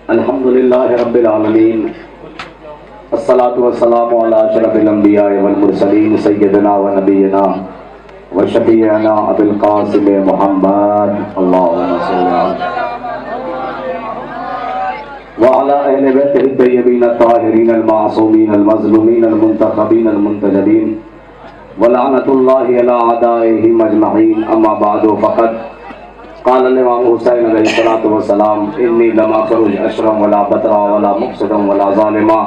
الحمدللہ رب العالمین، الصلاۃ والسلام علی اشرف الانبیاء والمرسلین سیدنا و نبینا و شفیعنا ابی القاسم محمد اللہم صل وعلی اہل بیتہ الطیبین الطاہرین المعصومین المظلومین المنتخبین المنتجبین ولعنۃ اللہ علی اعدائہم اجمعین، اما بعد فقد قال الامام حسین علیہ الصلوۃ والسلام انی لم اخرج اشرا ولا بطرا ولا مقصدا ولا ظالما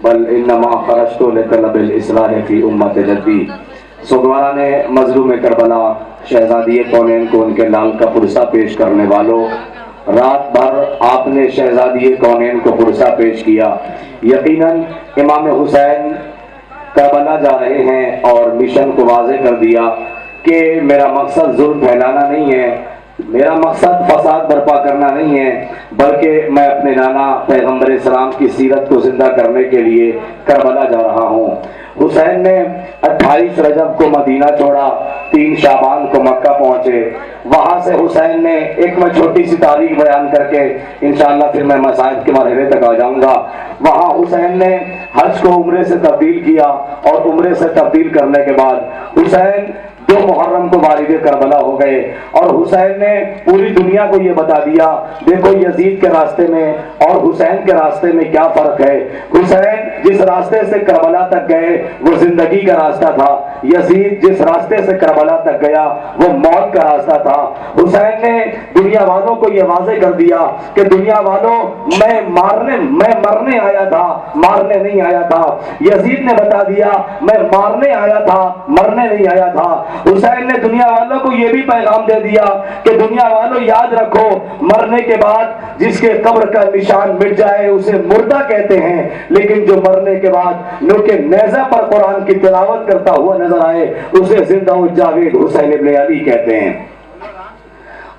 بل انما خرجت لطلب الاصلاح فی امت جدی۔ سوگوارا نے مظلوم کربلا شہزادی کونین کو ان کے لال کا پرسہ پیش کرنے والوں، رات بھر آپ نے شہزادی کونین کو پرسہ پیش کیا۔ یقیناً امام حسین کربلا جا رہے ہیں اور مشن کو واضح کر دیا کہ میرا مقصد ظلم پھیلانا نہیں ہے، میرا مقصد فساد برپا کرنا نہیں ہے، بلکہ میں اپنے نانا پیغمبر اسلام کی سیرت کو زندہ کرنے کے لیے کربلا جا رہا ہوں۔ حسین نے 28 رجب کو مدینہ چھوڑا، 3 شعبان کو مکہ پہنچے۔ وہاں سے حسین نے ایک میں چھوٹی سی تاریخ بیان کر کے انشاءاللہ پھر میں مصائب کے مرحلے تک آ جاؤں گا۔ وہاں حسین نے حج کو عمرے سے تبدیل کیا اور عمرے سے تبدیل کرنے کے بعد حسین 2 محرم کو والد کربلا ہو گئے، اور حسین نے پوری دنیا کو یہ بتا دیا دیکھو یزید کے راستے میں اور حسین کے راستے میں کیا فرق ہے۔ حسین جس راستے سے کربلا تک گئے وہ زندگی کا راستہ تھا، یزید جس راستے سے کربلا تک گیا وہ موت کا راستہ تھا۔ حسین نے دنیا والوں کو یہ واضح کر دیا کہ دنیا والوں میں مرنے آیا تھا، مارنے نہیں آیا تھا۔ یزید نے بتا دیا میں مارنے آیا تھا، مرنے نہیں آیا تھا۔ حسین نے دنیا والوں کو یہ بھی پیغام دے دیا کہ دنیا والوں یاد رکھو مرنے کے بعد جس کے قبر کا نشان مٹ جائے اسے مردہ کہتے ہیں، لیکن جو مرنے کے بعد نو کے نیزہ پر قرآن کی تلاوت کرتا ہوا نظر آئے اسے زندہ الجاوید حسین ابن علی کہتے ہیں۔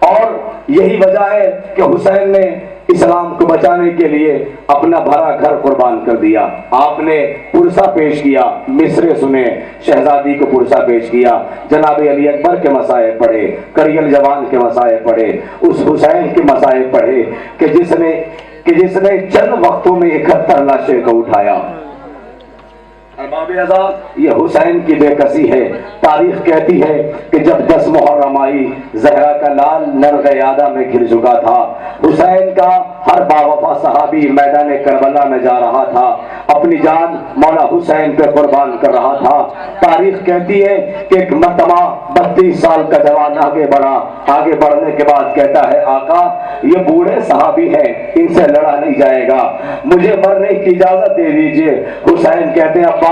اور یہی وجہ ہے کہ حسین نے اسلام کو بچانے کے لیے اپنا بھرا گھر قربان کر دیا۔ آپ نے پرسہ پیش کیا، مصرے سنے، شہزادی کو پرسہ پیش کیا، جناب علی اکبر کے مسائل پڑھے، کریل جوان کے مسائل پڑھے، اس حسین کے مسائل پڑھے کہ جس نے چند وقتوں میں 71 لاشیں کو اٹھایا۔ ارباب ازا، یہ حسین کی بے کسی ہے۔ تاریخ کہتی ہے کہ جب 10 محرم آئی زہرا کا لال نرغ یادہ میں گر چکا تھا۔ حسین کا ہر باوفا صحابی میدان کربلا میں جا رہا تھا، اپنی جان مولا حسین پہ قربان کر رہا تھا۔ تاریخ کہتی ہے کہ ایک مرتبہ 32 سال کا جوان آگے بڑھا، آگے بڑھنے کے بعد کہتا ہے آقا یہ بوڑھے صحابی ہیں، ان سے لڑا نہیں جائے گا، مجھے مرنے کی اجازت دے دیجئے۔ حسین کہتے ہیں عباس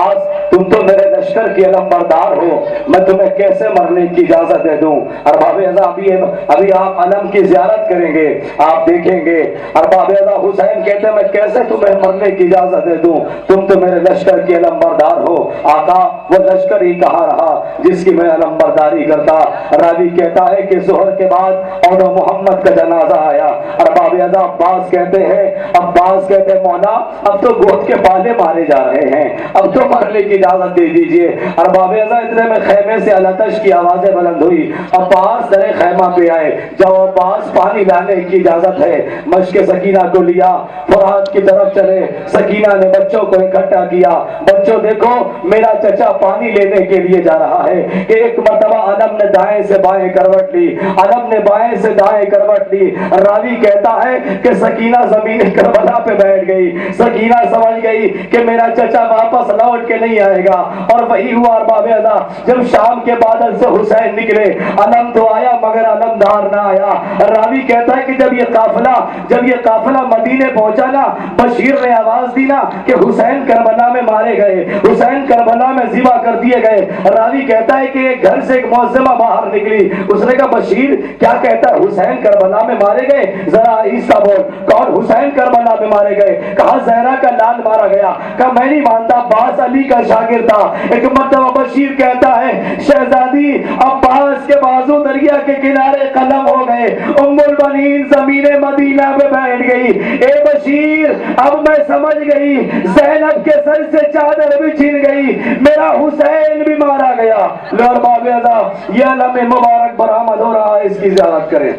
تم تو میرے لشکر کی علم بردار ہو، میں تمہیں کیسے مرنے کی اجازت دے دوں۔ ارباب ازا ابھی آپ علم کی زیارت کریں گے، آپ دیکھیں گے۔ ارباب ازا حسین کہتے ہیں میں کیسے تمہیں مرنے کی اجازت دے دوں، تم تو میرے لشکر کی علم بردار ہو۔ آقا وہ لشکر ہی کہاں رہا جس کی میں علم برداری کرتا۔ راوی کہتا ہے کہ ظہر کے بعد اور محمد کا جنازہ آیا۔ ارباب ازا عباس کہتے ہیں مولا اب تو گوشت کے پالے مارے جا رہے ہیں، اب تو مرنے کی اجازت دے دیجئے۔ ارباب ازا اتنے میں خیمے سے الاتش کی آوازیں بلند ہوئی، عباس در خیمہ پہ آئے، جب عباس پانی لانے کی اجازت ہے۔ مشک سکینہ کو لیا، فرات کی طرف چلے، سکینہ نے بچوں کو اکٹھا کیا، بچوں دیکھو میرا چچا پانی لینے کے لیے جا رہا ہے۔ ایک مرتبہ علم نے دائیں سے بائیں کروٹ لی، علم نے بائیں سے دائیں کروٹ لی۔ راوی کہتا ہے کہ سکینہ زمین کربلا پہ بیٹھ گئی، سکینہ سمجھ گئی کہ میرا چچا واپس لوٹ کے نہیں آئے گا۔ اور وہی ہوا ارباب ازا، جب شام کے بادل سے حسین نکلے علم تو آیا مگر علمدار نہ آیا۔ راوی کہتا ہے کہ جب یہ قافلہ مدینے پہنچا نا، بشیر نے آواز دی نا کہ حسین کربلا میں مارے گئے، حسین کربلا میں ذبح کر دیے گئے۔ راوی کہتا ہے کہ ایک گھر سے ایک معظمہ باہر نکلی، اس نے کہا بشیر کیا کہتا ہے حسین کربلا میں مارے گئے، ذرا آہستہ بول، کون حسین کربلا میں مارے گئے؟ کہا زہرا کا لال مارا گیا۔ کہا میں نہیں مانتا، عباس علی کا شاگرد تھا۔ ایک مرتبہ بشیر کہتا ہے شہزادی عباس کے بازو دریا کے کنارے قلم ہو گئے، ام البنین زمین مدینہ میں بیٹھ گئی۔ اے بشیر اب میں سمجھ گئی، زینب کے سر سے چادر بھی چھن گئی، میرا حسین بھی مارا گیا۔ لور باب ازا یہ علم مبارک برآمد ہو رہا ہے، اس کی زیارت کریں۔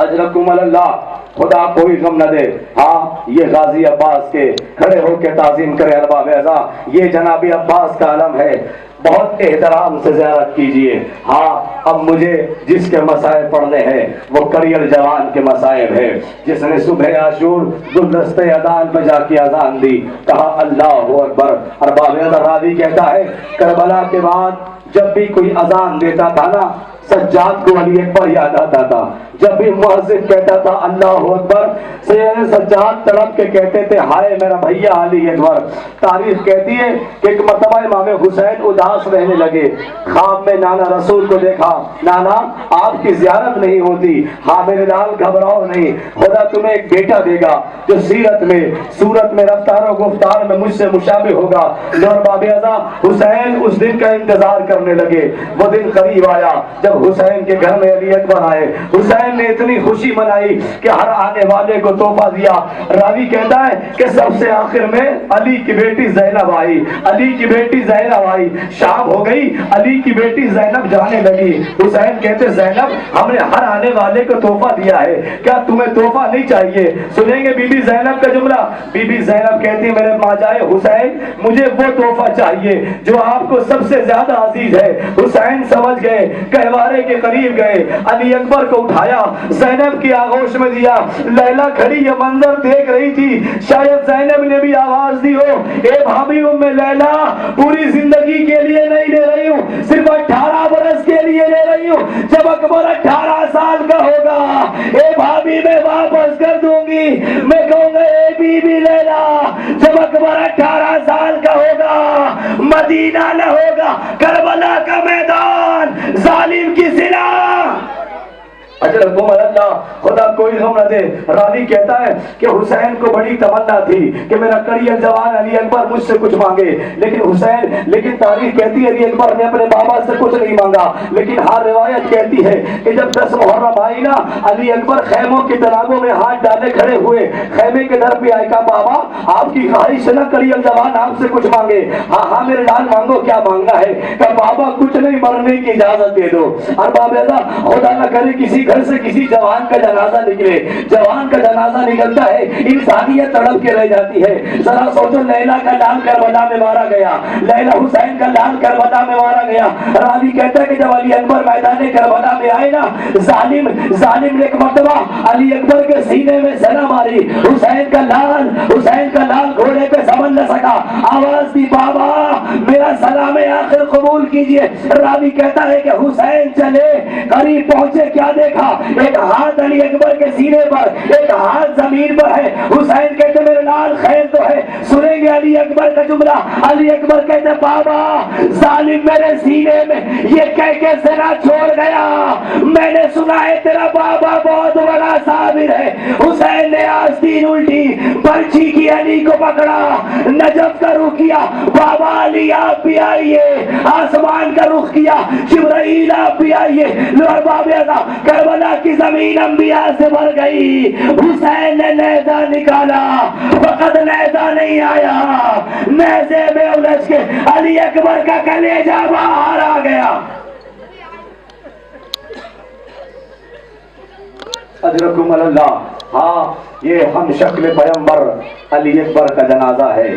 اجرکم اللہ، خدا کوئی غم نہ دے۔ ہاں یہ غازی عباس کے کھڑے ہو کے تعظیم کرے ارباب اعضاء، یہ جناب عباس کا علم ہے، بہت احترام سے زیارت کیجئے۔ ہاں اب مجھے جس کے مسائب پڑھنے ہیں وہ کریل جوان کے مسائب ہے، جس نے صبح عاشور گلدستے اذان پہ جا کے اذان دی، کہا اللہ اکبر۔ ارباب اعضاء راوی کہتا ہے کربلا کے بعد جب بھی کوئی اذان دیتا تھا نا، سجاد کو علی اکبر یاد آتا تھا۔ جب بھی مؤذن کہتا تھا اللہ اکبر، سجاد تڑپ کے کہتے تھے ہائے میرا بھیا علی اکبر۔ تاریخ کہتی ہے کہ ایک مرتبہ امام حسین اداس رہنے لگے، خواب میں نانا رسول کو دیکھا، نانا آپ کی زیارت نہیں ہوتی، ہاں میرے لال گھبراؤ نہیں، خدا تمہیں ایک بیٹا دے گا جو سیرت میں صورت میں رفتار و گفتار میں مجھ سے مشابہ ہوگا۔ اور باب اعضاء حسین اس دن کا انتظار کرنے لگے۔ وہ دن قریب آیا جب حسین کے گھر میں علی اکبر آئے۔ حسین نے اتنی خوشی منائی کہ ہر آنے والے کو تحفہ دیا۔ راوی کہتا ہے کہ سب سے آخر میں علی کی بیٹی زینب آئی، علی کی بیٹی زینب آئی، شام ہو گئی، علی کی بیٹی زینب جانے لگی۔ حسین کہتے زینب ہم نے ہر آنے والے کو تحفہ دیا ہے، کیا تمہیں تحفہ نہیں چاہیے؟ سنیں گے بی بی زینب کا جملہ۔ بی بی زینب کہتی میرے ماجائے حسین مجھے وہ تحفہ چاہیے جو آپ کو سب سے زیادہ عزیز ہے۔ حسین سمجھ گئے، گہوارے کے قریب گئے، علی اکبر کو اٹھایا، زینب کی آغوش میں دیا۔ لیلا کھڑی یہ منظر دیکھ رہی تھی، شاید زینب نے بھی آواز دی ہو اے بھابھی ام لیلا، پوری زندگی کے لیے نہیں لے رہی ہوں، صرف 18 برس کے لیے لے رہی ہوں، جب اکبر 18 سال کا ہوگا اے بھابھی میں واپس کر دوں گی، میں کہوں گا اے بی بی لیلا جب اکبر 18 سال کا ہوگا، مدینہ نہ ہوگا کربلا کا میدان، ظالم کی زنا۔ اجرکم اللہ، خدا کوئی غم نہ دے۔ راوی کہتا ہے کہ حسین کو بڑی تمنا تھی کہ میرا کریل جوان علی اکبر مجھ سے کچھ مانگے، لیکن تاریخ کہتی ہے علی اکبر نے اپنے بابا سے کچھ نہیں مانگا، لیکن ہر روایت کہتی ہے کہ جب 10 محرم آئی نا، علی اکبر خیموں کی تنابوں میں ہاتھ ڈالے کھڑے ہوئے، خیمے کے در پہ آئے، کہا بابا آپ کی خواہش ہے نا کریل جوان آپ سے کچھ مانگے؟ ہاں ہاں میرے لال مانگو، کیا مانگنا ہے؟ کہا بابا کچھ نہیں، مرنے کی اجازت دے دو۔ اور بابا خدا نہ کرے کسی گھر سے کسی جوان کا جنازہ نکلے، جوان کا جنازہ نکلتا ہے انسانیت تڑپ کے رہ جاتی ہے۔ ذرا سوچو لیلا کا لال کربلا میں مارا گیا، لیلا حسین کا لال کربلا میں مارا گیا۔ راوی کہتا ہے کہ جب علی اکبر میدان کربلا میں آئے نا، ظالم نے ایک مرتبہ علی اکبر کے سینے میں زنا ماری، حسین کا لال گھوڑے پہ سنبھل نہ سکا، آواز دی بابا میرا سلام آخر قبول کیجئے۔ راوی کہتا ہے کہ حسین چلے، قریب پہنچے، کیا دیکھا؟ ایک ہاتھ علی اکبر کے سینے پر، ایک ہاتھ زمین پر ہے۔ حسین کہتے میرے لال خیر تو ہے، سنیں گے علی اکبر کا جملہ۔ علی اکبر کہتے بابا ظالم میرے سینے میں یہ کہہ کے زنا چھوڑ گیا، میں نے سنا ہے تیرا بابا بہت بڑا صابر ہے۔ حسین نے آستین الٹی، برچھی کی علی کو پکڑا، نجف کا رخ کیا، بابا علی آپ بھی آئیے، آسمان کا رخ کیا، جبرائیل آپ بھی آئیے۔ لوگ بابا کربلا کی زمین انبیاء سے بھر گئی، حسین نے نیزہ نکالا، وقت نیزہ نہیں آیا، نیزے میں الجھ کے علی اکبر کا کلیجہ باہر آ گیا۔ اجرکم اللہ، ہاں یہ ہم شکل پیغمبر علی اکبر کا جنازہ ہے،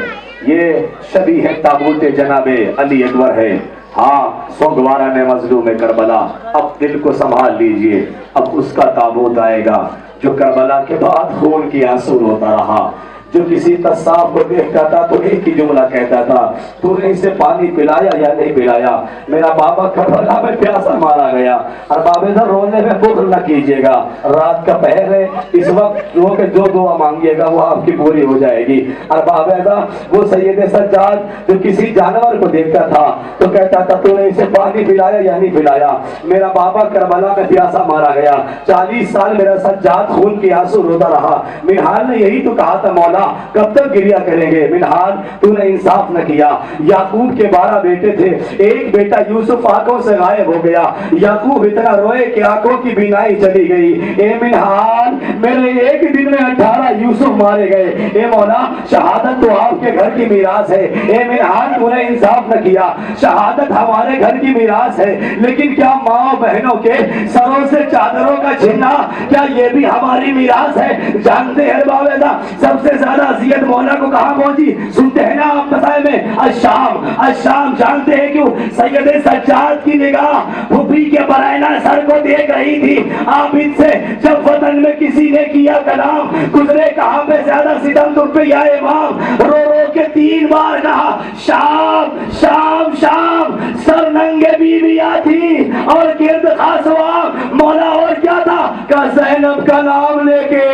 یہ شبیہ تابوت جناب علی اکبر ہے۔ ہاں سوگوارا نے مظلوم کربلا، اب دل کو سنبھال لیجئے، اب اس کا تابوت آئے گا جو کربلا کے بعد خون کی آنسو روتا رہا، جو کسی قصاب کو دیکھتا تھا تو ایک ہی جملہ کہتا تھا تو نے اسے پانی پلایا یا نہیں پلایا؟ میرا بابا کربلا میں پیاسا مارا گیا۔ اور بابا رونے میں بخل نہ کیجیے گا، رات کا پہر ہے، اس وقت رو کے جو دعا مانگیے گا وہ آپ کی پوری ہو جائے گی۔ اور بابا وہ سید سجاد جو کسی جانور کو دیکھتا تھا تو کہتا تھا تو نے اسے پانی پلایا یا نہیں پلایا؟ میرا بابا کربلا میں پیاسا مارا گیا، 40 سال میرا سجاد خون کی آنسو روتا رہا۔ منہال نے یہی تو کہا تھا مولا کب تک گریا کریں گے؟ منہال تو نے انصاف نہ کیا۔ یعقوب کے 12 بیٹے تھے، ایک بیٹا یوسف آنکھوں سے غائب ہو گیا، یعقوب اتنا روئے کہ آنکھوں کی بینائی چلی گئی۔ اے منہال میرے ایک دن میں 18 یوسف مارے گئے. اے مولا شہادت تو آپ کے گھر کی میراث ہے. اے منہان تو نے انصاف نہ کیا. شہادت ہمارے گھر کی میراث ہے, لیکن کیا ماں بہنوں کے سروں سے چادروں کا چھیننا کیا یہ بھی ہماری میراث ہے؟ جانتے ہیں باویدہ سب سے زیادہ اذیت مولا کو کہاں پہنچی؟ سنتے ہیں نا آپ مسائل میں, الشام. الشام جانتے ہیں کیوں؟ سید سجاد کی نگاہ پھوپھی کے برائنا سر کو دیکھ رہی تھی. عابد سے جب وطن میں کسی نے کیا کلام, گزرے کہاں پہ زیادہ ستم تم پہ یا امام, رو رو کے 3 بار کہا شام شام شام. سر ننگے بیویاں تھی اور گرد خاص عوام. مولا اور کیا تھا کہ زینب کا نام لے کے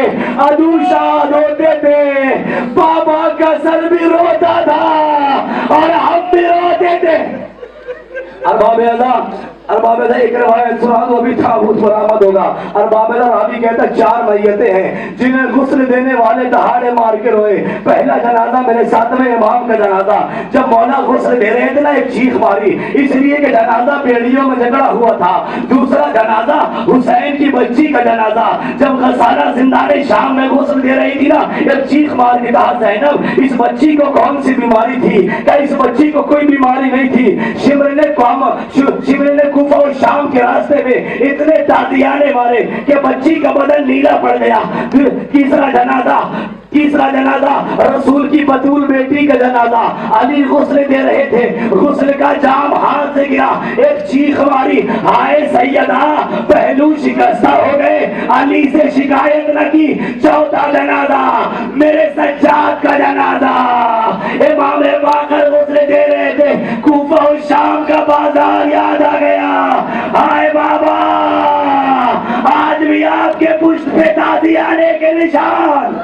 عدو شاد ہوتے تھے. بابا کا سر بھی روتا تھا اور ہم بھی روتے تھے. ارباب ازا ایک روایت سنا دو, ابھی تابوت برآمد ہوگا. ارباب ازا راوی کہتا 4 میتیں ہیں جنہیں غسل دینے والے دہاڑے مار کے روئے. پہلا جنازہ میرے 7ویں امام کا جنازہ. جب مولا غسل دے رہے تھے نا, ایک چیخ ماری اس لیے کہ جنازہ بیڑیوں میں جھگڑا ہوا تھا. دوسرا جنازہ حسین کی بچی کا جنازہ. جب غسالہ زندان شام میں غسل دے رہی تھی نا, ایک چیخ مار کے کہا زینب اس بچی کو کون سی بیماری تھی؟ کہ اس بچی کو کوئی بیماری نہیں تھی. شمر نے کوفہ اور شام کے راستے میں اتنے تازیانے مارے کہ بچی کا بدن نیلا پڑ گیا. تیسرا جنازہ رسول کی بطول بیٹی کا جنازہ. علی غسل دے رہے تھے, غسل کا جام ہاتھ سے گرا, ایک چیخ ماری ہائے سیدہ پہلو شکستہ ہو گئے. علی سے شکایت نہ کی. چوتھا جنازہ میرے سجاد کا جنازہ. امام باقر غسل دے رہے تھے, کوفہ و شام کا بازار یاد آ گیا. ہائے بابا آج بھی آپ کے پشت پہ تازیانے کے نشان.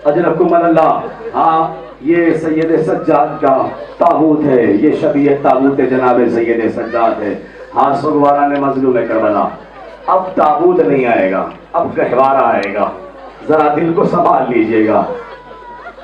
اجرکم اللہ. ہاں یہ سید سجاد کا تابوت ہے, یہ شبیہ تابوت جناب سید سجاد ہے. ہاں سگوارا نے مظلوم کربلا. اب تابوت نہیں آئے گا, اب گہوارہ آئے گا. ذرا دل کو سنبھال لیجئے گا.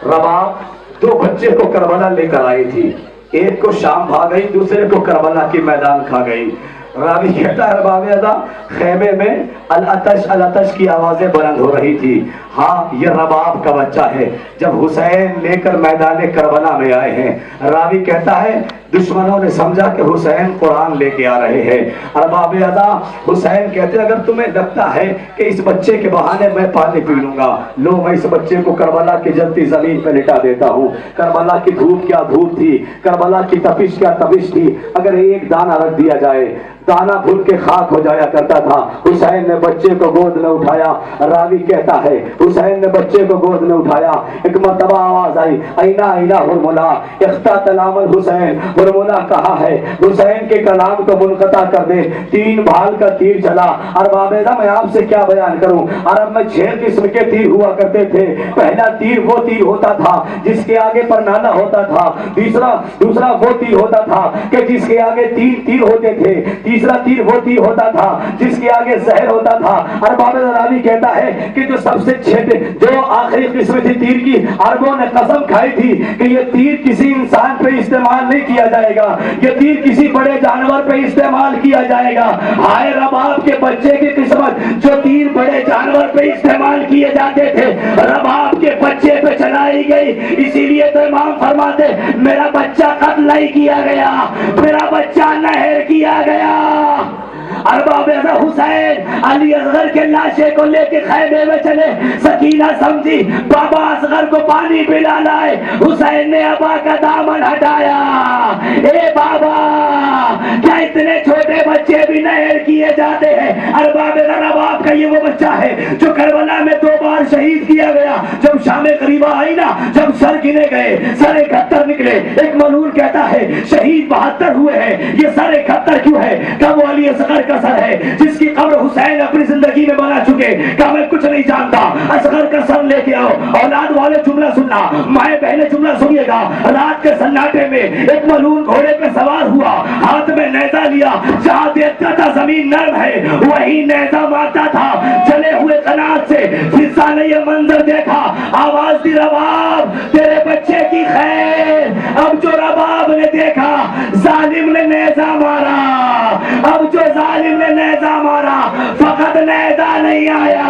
رباب 2 بچے کو کربلا لے کر آئی تھی, ایک کو شام بھا گئی, دوسرے کو کربلا کی میدان کھا گئی. راوی کہتا ہے رباب ازا خیمے میں الاتش الاتش کی آوازیں بلند ہو رہی تھی. ہاں یہ رباب کا بچہ ہے. جب حسین لے کر میدان کربلا میں آئے ہیں, راوی کہتا ہے دشمنوں نے سمجھا کہ حسین قرآن لے کے آ رہے ہیں. رباب ازا حسین کہتے ہیں اگر تمہیں لگتا ہے کہ اس بچے کے بہانے میں پانی پی لوں گا, لو میں اس بچے کو کربلا کی جلتی زمین پہ لٹا دیتا ہوں. کربلا کی دھوپ کیا دھوپ تھی, کربلا کی تپش کیا تپش تھی. اگر ایک دانہ رکھ دیا جائے, دانا بھول کے خاک ہو جایا کرتا تھا. حسین نے بچے کو گود میں اٹھایا. راوی کہتا ہے حسین نے بچے کو گود میں اٹھایا. ایک مرتبہ آواز آئی اینا اینا ہرملا اختتلام الحسین. ہرملا کہا ہے حسین کے کلام کو منقطع کر دے. 3 بھال کا تیر چلا. ارباب ازا میں آپ سے کیا بیان کروں, عرب میں 6 قسم کے تیر ہوا کرتے تھے. پہلا تیر وہ تیر ہوتا تھا جس کے آگے پرنانا ہوتا تھا. دوسرا وہ تیر ہوتا تھا کہ جس کے آگے 3 تیر ہوتے تھے. تیسرا تیر وہ تیر ہوتا تھا جس کے آگے زہر ہوتا تھا. ارباب راوی کہتا ہے کہ جو سب سے چھوٹے جو آخری قسم تھی تیر کی, عربوں نے قسم کھائی تھی کہ یہ تیر کسی انسان پہ استعمال نہیں کیا جائے گا, یہ تیر کسی بڑے جانور پہ استعمال کیا جائے گا. ہائے رباب کے بچے کی قسمت, جو تیر بڑے جانور پہ استعمال کیے جاتے تھے رباب کے بچے پہ چلائی گئی. اسی لیے تو امام فرماتے میرا بچہ قتل نہیں کیا گیا, میرا بچہ نہر کیا گیا. ارباب ازا حسین علی اصغر کے لاشے کو لے کے خیمے میں چلے. سکینہ سمجھی بابا اصغر کو پانی پلا لائے. حسین نے ابا کا دامن ہٹایا. اے بابا کیا اتنے چھوٹے بچے بھی نہر کیے جاتے ہیں؟ ارباب ازا رباب کا یہ وہ بچہ ہے جو کربلا میں 2 بار شہید کیا گیا. جب شام قریبہ آئی نا, جب سر گنے گئے, سر 71 نکلے. ایک ملعون کہتا ہے شہید 72 ہوئے ہیں, یہ سر 71 کیوں ہے؟ کہ وہ علی اصغر کا سر ہے جس کی قبر حسین اپنی زندگی میں بنا چکے. کہ میں کچھ نہیں جانتا, اصغر کا سر لے کے آؤ. اولاد والے جملہ سننا, مائیں بہنیں جملہ سنیے گا. رات کے سناٹے میں ایک ملعون گھوڑے پہ سوار ہوا, ہاتھ میں نیزہ لیا. جہاں دیکھتا تھا زمین نرم ہے وہی نیزہ مارتا تھا. جلے ہوئے قنات سے فضا نے یہ منظر دیکھا, آواز دی رباب تیرے بچے کی خیر. اب جو رباب نے دیکھا ظالم نے نیزہ مارا. اب جو مارا فقط نیزہ نہیں آیا،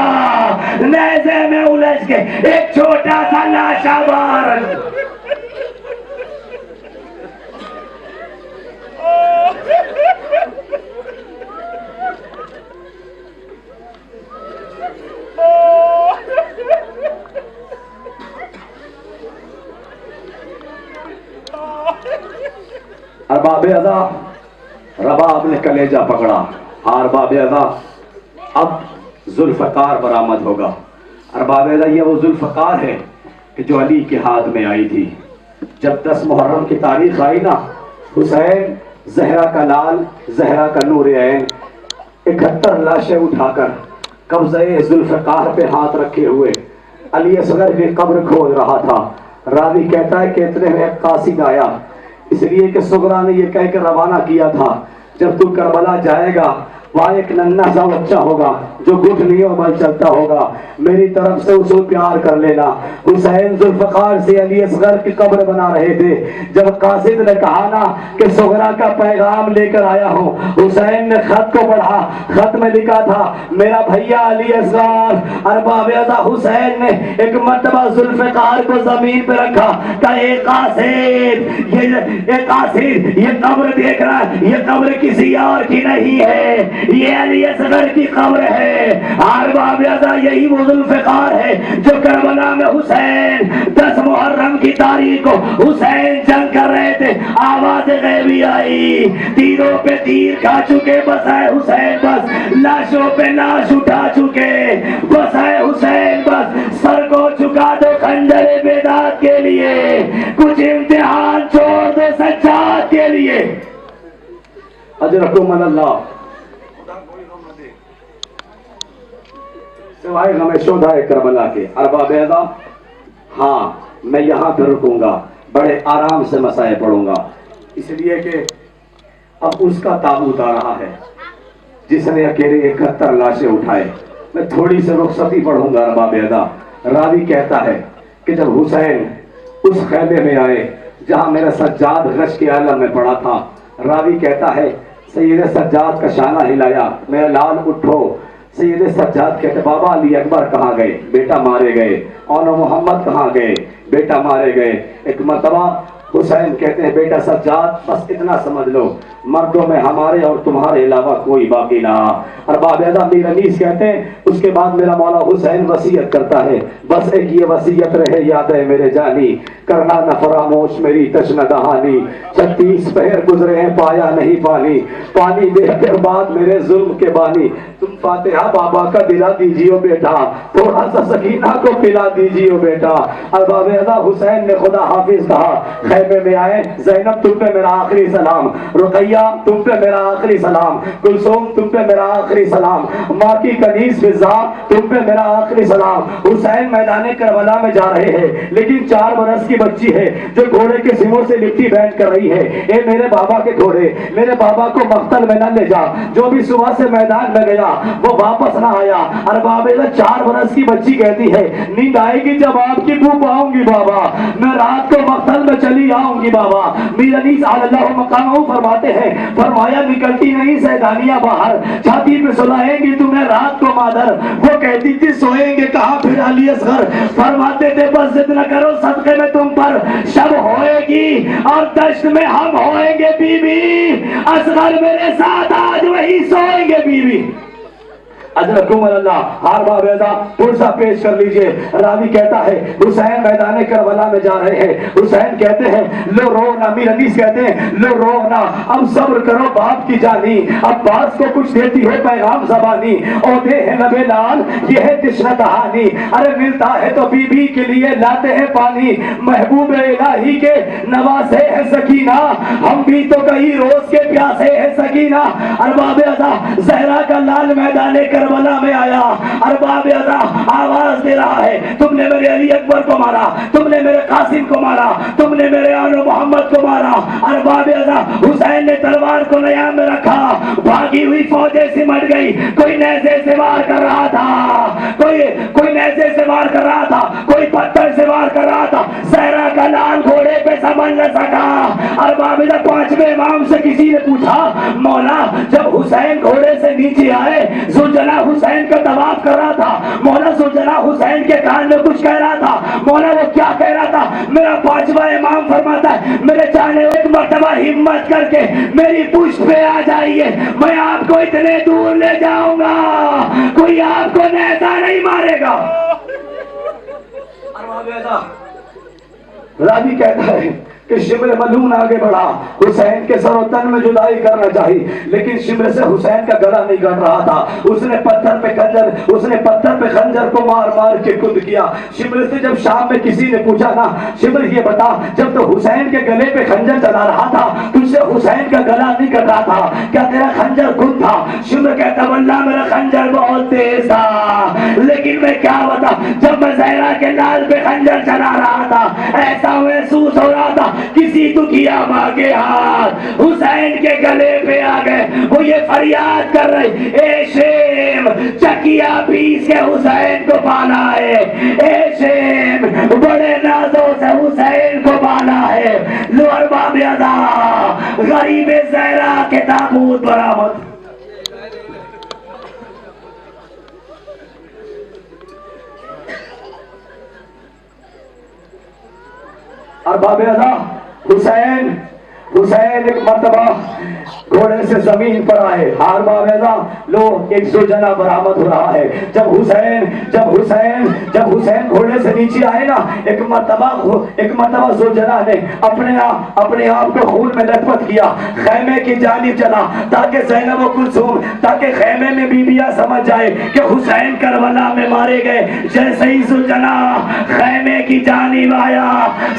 نیزے میں الجھ کے ایک چھوٹا سا لاشا مار ارباب ادا رباب نے کلیجہ پکڑا، ارباب ادا اب ذوالفقار برآمد ہوگا۔ ارباب ادا یہ وہ ذوالفقار ہے کہ جو علی کے ہاتھ میں آئی تھی۔ جب 10 محرم کی تاریخ آئی نا، حسین زہرا کا لال، زہرا کا نور عین 71 لاشیں اٹھا کر قبضہ ذوالفقار پہ ہاتھ رکھے ہوئے علی اصغر کی قبر کھود رہا تھا۔ راوی کہتا ہے کہ اتنے میں ایک قاصد آیا، اس لیے کہ سغرا نے یہ کہہ کر روانہ کیا تھا جب تو کربلا جائے گا وہاں ایک ننھا سا بچہ ہوگا جو گھٹنیوں پر چلتا ہوگا، میری طرف سے اسے پیار کر لینا۔ حسین ذوالفقار سے علی اصغر کی قبر بنا رہے تھے، جب قاصد نے کہا نا کہ سغرا کا پیغام لے کر آیا ہوں، حسین نے خط کو پڑھا، خط میں لکھا تھا میرا بھیا علی اصغر۔ ارباب ادا حسین نے ایک مرتبہ ذوالفقار کو زمین پہ رکھا کہ اے قاصد، یہ قبر دیکھ رہا ہے، یہ قبر کسی اور کی نہیں ہے، یہ علی اصغر کی قبر ہے۔ ارباب ادا یہی وہ ذوالفقار ہے جو کربلا میں حسین 10 محرم کی تاریخ کو حسین جنگ کر رہے تھے، آواز غیبی آئی، تیروں پہ تیر کھا چکے بس ہے حسین، بس لاشوں پہ لاش اٹھا چکے بس ہے حسین، بس سر کو چکا دو خنجر بیداد کے لیے، کچھ امتحان چھوڑ دو سجاد کے لیے۔ اجرکم اللہ سوائے غم شہدائے کربلا کے۔ ارباب ادا ہاں میں یہاں پہ رکوں گا، بڑے آرام سے مسائل پڑھوں گا، اس لیے کہ اب اس کا تابوت آ رہا ہے جس نے اکیلے 71 لاشیں اٹھائے۔ میں تھوڑی سی رخصتی پڑھوں گا۔ ارباب ادا راوی کہتا ہے کہ جب حسین اس خیمے میں آئے جہاں میرا سجاد غش کے عالم میں پڑا تھا، راوی کہتا ہے سید سجاد کا شانہ ہلایا، میرا لال اٹھو۔ سید سجاد کہتے بابا علی اکبر کہاں گئے؟ بیٹا مارے گئے۔ اور محمد کہاں گئے؟ بیٹا مارے گئے۔ ایک مرتبہ حسین کہتے ہیں بیٹا سجاد بس اتنا سمجھ لو مردوں میں ہمارے اور تمہارے علاوہ کوئی باقی نہ۔ ارباب ادا میر انیس کہتے ہیں اس کے بعد میرا مولا حسین وصیت کرتا ہے، بس ایک یہ وصیت رہے یاد ہے میرے جانی، کرنا نہ فراموش میری تشنہ دہانی، 36 پہر گزرے ہیں پایا نہیں پانی، پانی دے کر بعد میرے ظلم کے بانی، تم فاتحہ بابا کا دلا دیجیو بیٹا، تھوڑا سا سکینہ کو پلا دیجیو بیٹا۔ ارباب ادا حسین نے خدا حافظ کہا، خیمے میں آئے، زینب تم پہ میرا آخری سلام، رقیہ تم پہ میرا آخری سلام، کلثوم تم پہ میرا آخری سلام، ماں کی کنیز فضا تم پہ میرا آخری سلام۔ حسین میدان کربلا میں جا رہے ہیں لیکن 4 برس کی بچی ہے جو گھوڑے کے سموں سے لپٹی بیٹھ کر رہی ہے، اے میرے بابا کے گھوڑے، میرے بابا کو مقتل میں نہ لے جا، جو بھی صبح سے میدان میں گیا وہ واپس نہ آیا۔ ارباب 4 برس کی بچی کہتی ہے نیند آئے گی جب آپ کی بو پاؤں گی بابا، میں رات کو مقتل میں چلی آؤں گی بابا۔ میر انیس اللہ مقامہ فرماتے ہیں، فرمایا نکلتی نہیں سیدانیہ باہر، چھاتی پہ سلائیں گی تمہیں رات کو مادر، وہ کہتی تھی سوئیں گے کہاں پھر علی اصغر، فرماتے تھے بس ضد نہ کرو صدقے میں تم پر شب ہوئے گی اور دشت میں ہم ہوئیں گے بی بی، اصغر میرے ساتھ آج وہی سوئیں گے بی بی۔ اجرکم اللہ۔ ارباب ادا پرسہ پیش کر لیجئے۔ راوی کہتا ہے حسین میدان کربلا میں جا رہے ہیں، حسین کہتے ہیں لو رو نہ، میر انیس کہتے ہیں لو رو نہ، اب صبر کرو باپ کی جانی، عباس کو کچھ دیتی ہے پیغام زبانی، عہدے ہیں لب لال یہ ہے تشنہ دہانی، ارے ملتا ہے تو بی بی کے لیے لاتے ہیں پانی، محبوب الہی کے نواسے ہے سکینہ، ہم بھی تو کئی روز کے پیاسے ہے سکینہ۔ ارباب ادا زہرا کا لال میدان کربلا میں آیا، ارباب ادا آواز دے رہا ہے تم نے میرے علی اکبر کو مارا، تم نے میرے قاسم کو مارا، تم نے میرے آل محمد کو مارا۔ ارباب ادا حسین نے تلوار کو نیام میں رکھا، بھاگی ہوئی فوجیں سمٹ گئی، کوئی نیزے سے وار کر رہا تھا، کوئی نیزے سے وار کر رہا تھا، کوئی پتھر سے وار کر رہا تھا، زہرا کا لال گھوڑے پہ سنبھل نہ سکا۔ ارباب پانچویں امام سے کسی نے پوچھا مولا جب حسین گھوڑے سے نیچے آئے ذوالجلال حسین کا طواف کر رہا تھا، مولا ذوالجلال حسین کے کان میں کچھ کہہ رہا تھا، مولا وہ کیا کہہ رہا تھا؟ میرا پانچواں امام فرماتا ہے میرے چاہنے ایک مرتبہ ہمت کر کے میری پشت پہ آ جائیے، میں آپ کو اتنے دور لے جاؤں گا کوئی آپ کو نیزہ نہیں مارے گا۔ راوی کہتا ہے کہ شمر ملعون آگے بڑھا، حسین کے سر و تن میں جدائی کرنا چاہیے، لیکن شمر سے حسین کا گلا نہیں کٹ رہا تھا، اس نے پتھر پہ خنجر کو مار مار کے کند کیا۔ شمر سے جب شام میں کسی نے پوچھا نا شمر یہ بتا جب تو حسین کے گلے پہ خنجر چلا رہا تھا تجھ سے حسین کا گلا نہیں کٹ رہا تھا، کیا تیرا خنجر کند تھا؟ شمر کہتا واللہ میرا خنجر بہت تیز تھا، لیکن میں کیا بتا جب میں زہرا کے لال پہ خنجر چلا رہا تھا ایسا محسوس ہو رہا تھا کسی دکھیا ماں کے ہاتھ حسین کے گلے پہ آ گئے، وہ یہ فریاد کر رہے اے شیم چکیا پیس کے حسین کو پالا ہے، اے شیم بڑے نازوں سے حسین کو پالا ہے۔ لو ارباب ادا غریب زہرا کے تابوت برآمد۔ ارباب ادا حسین ایک مرتبہ گھوڑے سے زمین پر آئے، ارباب ادا لو ایک زوجنا برآمد ہو رہا ہے۔ جب حسین گھوڑے سے نیچے آئے نا ایک مرتبہ زوجنا نے اپنے آپ کو خون میں لت پت کیا، خیمے کی جانب چلا تاکہ زینب و کلثوم تاکہ خیمے میں بیبیاں سمجھ جائے کہ حسین کربلا میں مارے گئے۔ جیسے ہی زوجنا خیمے کی جانب آیا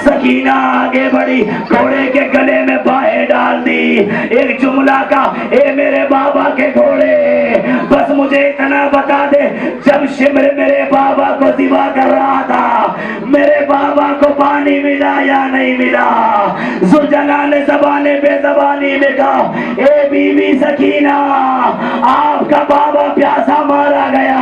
سکینہ آگے بڑھی گھوڑے کے گلے میں باہیں ڈال دی، ایک جملہ کا اے میرے بابا کے گھوڑے بس مجھے اتنا بتا دے جب شمر میرے بابا کو ذبح کر رہا تھا میرے بابا کو پانی ملا یا نہیں ملا؟ زوجنا نے زبانے بے زبانی میں کہا اے بی بی سکینہ آپ کا بابا پیاسا مارا گیا،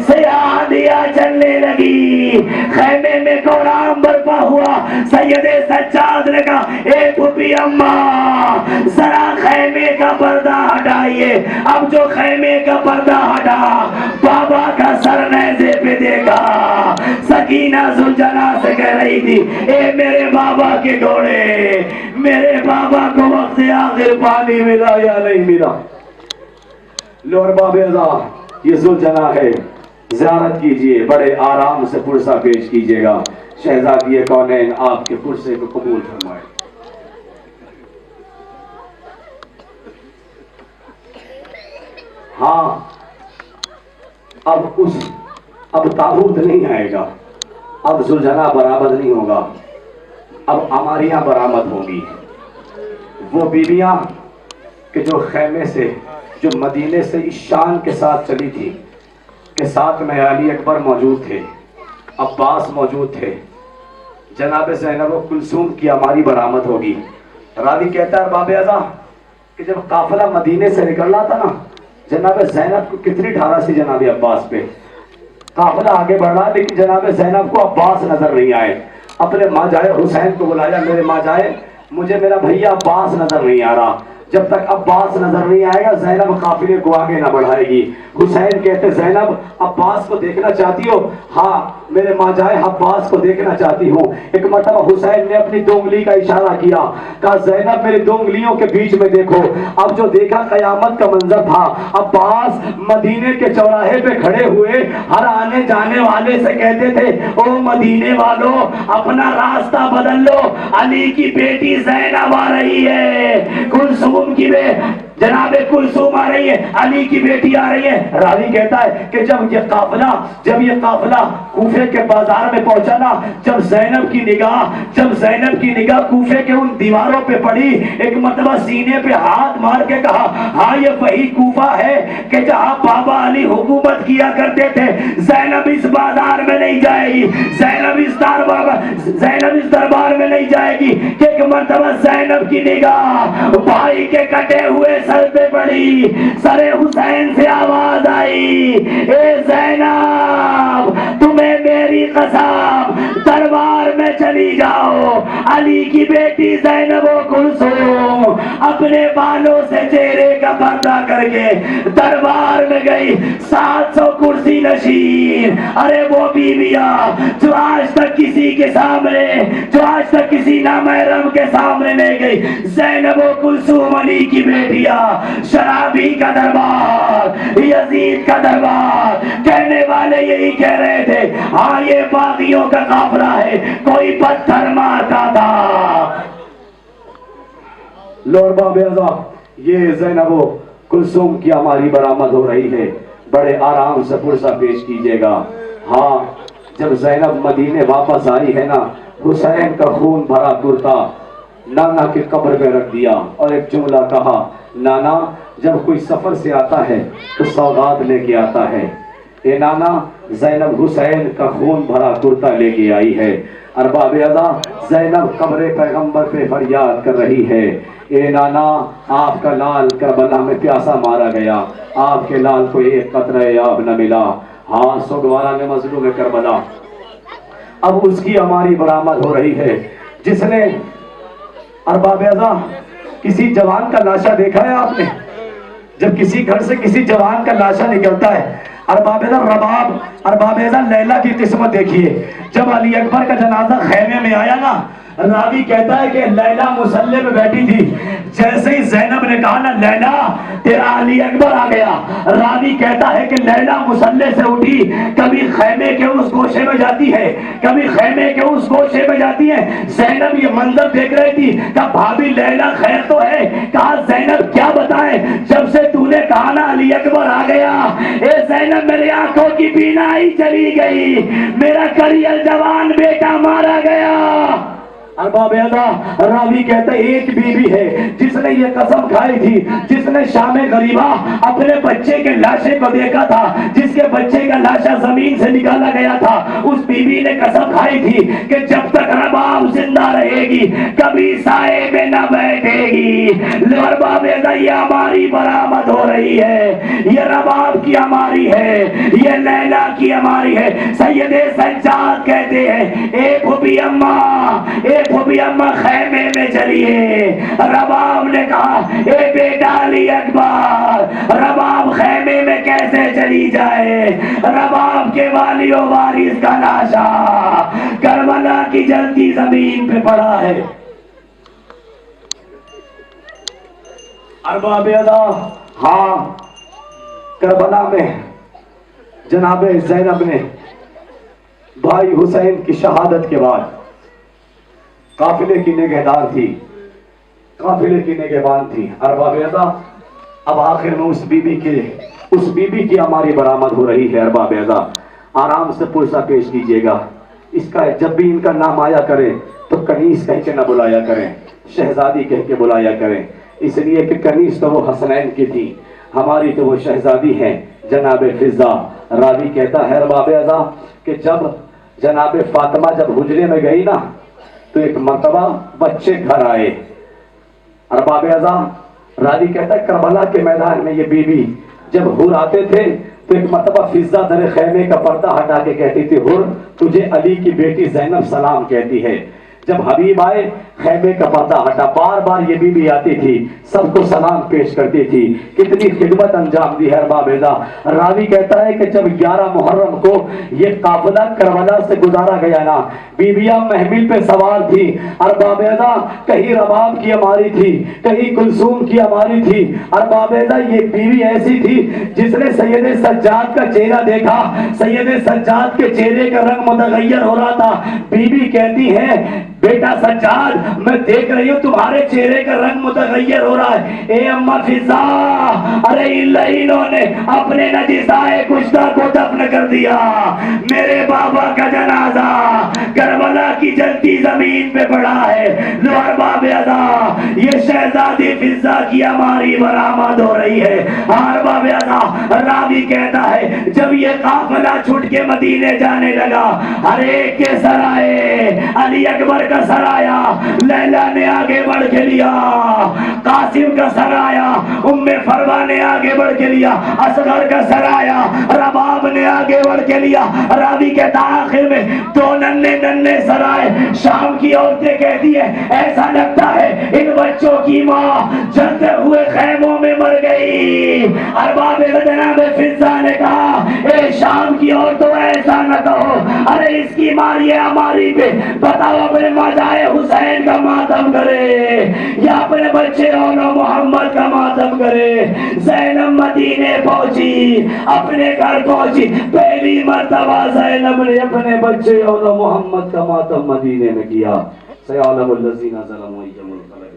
سیاہ دیا چلنے لگی، خیمے میں کوڑام برپا ہوا۔ سید سجاد نے کہا اے پھوپھی اماں ذرا خیمے کا پردہ ہٹائیے۔ اب جو خیمے کا پردہ ہٹا بابا کا سر نیزے پہ دیکھا، سکینہ زوجنا سے کہہ رہی تھی اے میرے بابا کے گھوڑے میرے بابا کو وقت آخر پانی ملا یا نہیں ملا؟ لو ارباب اعضا یہ زوجنا ہے، زیارت کیجئے، بڑے آرام سے پرسہ پیش کیجئے گا، شہزادی کونین آپ کے پرسے کو قبول فرمائے۔ ہاں اب تابوت نہیں آئے گا، اب زوجنا برآمد نہیں ہوگا، اب عماریاں برآمد ہوں گی، وہ بیویاں کہ جو خیمے سے جو مدینے سے اس شان کے ساتھ چلی تھی کہ ساتھ میں علی اکبر موجود تھے، عباس موجود تھے، جناب زینب و کلثوم کی عماری برآمد ہوگی۔ راوی کہتا ہے ارباب اعضا کہ جب قافلہ مدینے سے نکلنا تھا نا جناب زینب کو کتنی ڈھارا سی جناب عباس پہ، قافلہ آگے بڑھ رہا لیکن جناب زینب کو عباس نظر نہیں آئے، اپنے ماں جائے حسین کو بلایا میرے ماں جائے مجھے میرا بھیا عباس نظر نہیں آ رہا، جب تک عباس نظر نہیں آئے گا زینب قافلے کو آگے نہ بڑھائے گی۔ حسین کہتے زینب عباس کو دیکھنا چاہتی ہو؟ ہاں میرے ماں جائے عباس کو دیکھنا چاہتی ہوں۔ ایک مرتبہ حسین نے اپنی دو انگلی کا اشارہ کیا، کہا زینب میری دو انگلیوں کے بیچ میں دیکھو۔ اب جو دیکھا قیامت کا منظر تھا، عباس مدینے کے چوراہے پہ کھڑے ہوئے ہر آنے جانے والے سے کہتے تھے او مدینے والو اپنا راستہ بدل لو، علی کی بیٹی زینب آ رہی ہے، کلثوم کی بے جناب کلثوم آ رہی ہے، علی کی بیٹی آ رہی ہے۔ راوی کہتا ہے کہ جب یہ قافلہ کوفے کے بازار میں پہنچا نا، جب زینب کی نگاہ کوفے کے ان دیواروں پہ پڑی، ایک مرتبہ سینے پہ ہاتھ مار کے کہا ہاں یہ وہی کوفہ ہے کہ جہاں بابا علی حکومت کیا کرتے تھے، زینب اس بازار میں نہیں جائے گی، زینب اس دربار میں نہیں جائے گی۔ کہ ایک مرتبہ زینب کی نگاہ بھائی کے کٹے ہوئے سر پہ پڑی، سر حسین سے آواز آئی اے زینب تمہیں میری قسم دربار میں چلی چلی جاؤ۔ علی کی بیٹی زینب و کلثوم اپنے بالوں سے چہرے کا پردہ کر کے دربار میں گئی، 700 کرسی نشین، ارے وہ بیویاں جو آج تک کسی کے سامنے، جو آج تک کسی نامحرم کے سامنے نہیں گئی، زینب و کلثوم علی کی بیٹیاں، شرابی کا دربار، یزید کا دربار، کہنے والے یہی کہہ رہے تھے ہاں یہ باغیوں کا قافلہ ہے، کوئی پتھر مارتا تھا۔ لورڈ بابیزا، یہ زینب و کلثوم کی ہماری برآمد ہو رہی ہے، بڑے آرام سے پرسہ پیش کیجئے گا۔ ہاں جب زینب مدینے واپس آئی ہے نا، حسین کا خون بھرا کرتا نانا کی قبر پہ رکھ دیا اور ایک جملہ کہا، نانا جب کوئی سفر سے آتا ہے تو سوغات لے کے آتا ہے، اے نانا زینب حسین کا خون بھرا کرتا لے کے آئی ہے۔ ارباب اعضا، زینب قبر پیغمبر پہ فریاد کر رہی ہے، اے نانا آپ کا لال کربلا میں پیاسا مارا گیا، آپ کے لال کو ایک قطرہ آب نہ ملا۔ ہاں سوگوارا میں مظلوم کربلا، اب اس کی ہماری برآمد ہو رہی ہے، جس نے ارباب اعضا کسی جوان کا لاشا دیکھا ہے آپ نے؟ جب کسی گھر سے کسی جوان کا لاشا نکلتا ہے، ارباب اعضا رباب، ارباب اعضا لیلا کی قسمت دیکھیے، جب علی اکبر کا جنازہ خیمے میں آیا نا، راوی کہتا ہے کہ لیلا مصلی میں بیٹھی تھی، جیسے ہی زینب نے کہا نا لیلا تیرا علی اکبر آ گیا، راوی کہتا ہے کہ لیلا مصلی سے اٹھی، کبھی خیمے کے اس گوشے میں جاتی ہے، کبھی خیمے کے اس گوشے میں جاتی ہے۔ زینب یہ منظر دیکھ رہی تھی، کہا بھابی لیلا خیر تو ہے؟ کہا زینب کیا بتائیں، جب سے تو نے کہا نا علی اکبر آ گیا، اے زینب میری آنکھوں کی بینائی چلی گئی، میرا کریل جوان بیٹا مارا گیا۔ ارباب اعضا، راوی کہتا ہے ایک بیوی ہے جس نے یہ قسم کھائی تھی، جس نے شام غریبہ اپنے بچے کے لاشے کو دیکھا تھا، جس کے بچے کا لاشا زمین سے نکالا گیا تھا، اس بیوی نے قسم کھائی تھی کہ جب تک رباب زندہ رہے گی کبھی سائے میں نہ بیٹھے گی۔ ارباب اعضا، یہ ہماری برآمد ہو رہی ہے، یہ رباب کی ہماری ہے، یہ لیلا کی ہماری ہے۔ سید سجاد کہتے ہیں اے پھوپھی اماں، اے پھوپھی اماں خیمے میں چلیے۔ رباب نے کہا اے بیٹا علی اکبر، رباب خیمے میں کیسے چلی جائے؟ رباب کے والی و وارث کا لاشا کربلا کی جلتی زمین پہ پڑا ہے۔ ارباب اعضا، ہاں کربلا میں جناب زینب نے بھائی حسین کی شہادت کے بعد قافلے کی نگہدار تھی، قافلے کی نگہبان تھی۔ ارباب اعضا، اب آخر میں اس بی بی کی ہماری برآمد ہو رہی ہے۔ ارباب اعضا آرام سے پرسہ پیش کیجئے گا، اس کا جب بھی ان کا نام آیا کرے تو کنیز کہہ کے نہ بلایا کریں، شہزادی کہہ کے بلایا کریں، اس لیے کہ کنیز تو وہ حسنین کی تھی، ہماری تو وہ شہزادی ہیں جناب فضہ۔ راوی کہتا ہے ارباب اعضا کہ جب جناب فاطمہ جب حجرے میں گئی نا تو ایک مرتبہ بچے گھر آئے۔ ارباب اعضا، راوی کہتا ہے کربلا کے میدان میں یہ بیوی جب حور آتے تھے تو ایک مرتبہ فضہ در خیمے کا پردہ ہٹا کے کہتی تھی حور تجھے علی کی بیٹی زینب سلام کہتی ہے۔ جب حبیب آئے خیمے کا پردہ ہٹا، بار بار یہ بیوی آتی تھی، سب کو سلام پیش کرتی تھی، کتنی خدمت انجام دی ہے۔ ارباب اعضا، راوی کہتا ہے کہ جب 11 محرم کو یہ قافلہ کربلا سے گزارا گیا نا، بیویاں محمل پہ سوار تھی۔ ارباب اعضا، کہیں رباب کی ہماری تھی، کہیں کلثوم کی ہماری تھی۔ ارباب اعضا، یہ بیوی ایسی تھی جس نے سید سجاد کا چہرہ دیکھا، سید سجاد کے چہرے کا رنگ متغیر ہو رہا تھا۔ بیوی کہتی ہے بیٹا سجاد میں دیکھ رہی ہوں تمہارے چہرے کا رنگ متغیر ہو رہا ہے۔ اے اماں فضہ، ارے انہوں نے اپنے نجسائے کشتہ کو دفن کر دیا، میرے بابا کا جنازہ کربلا کی جلتی زمین پہ پڑا ہے۔ ارباب اعضا، یہ شہزادی فضہ کی ہماری برآمد ہو رہی ہے۔ ارباب اعضا، راوی کہتا ہے جب یہ قافلہ چھٹ کے مدینے جانے لگا، ہر ایک کے سر آئے، علی اکبر کا سر آیا، لیلا نے آگے بڑھ کے لیا، قاسم کا سر آیا، ام فروہ نے آگے بڑھ کے لیا، اصغر کا سر آیا، رباب نے آگے بڑھ کے لیا۔ راوی کہتا آخر میں دو ننھے ننے سرائے شام کی عورتیں کہتی ہیں ایسا لگتا ہے ان بچوں کی ماں جلتے ہوئے خیموں میں مر گئی۔ ارباب جناب فضا نے کہا اے شام کی عورتوں ایسا نہ کہو، ارے اس کی ماری ہماری پہ بتاؤ اپنے ماجائے حسین کا ماتم کرے یا اپنے بچے اولا محمد کا ماتم کرے۔ زینب مدینے پہنچی، اپنے گھر پہنچی، پہلی مرتبہ زینب نے اپنے بچے اولا محمد کا ماتم مدینے میں کیا۔ سیعلم الذین ظلموا أَيَّ منقلب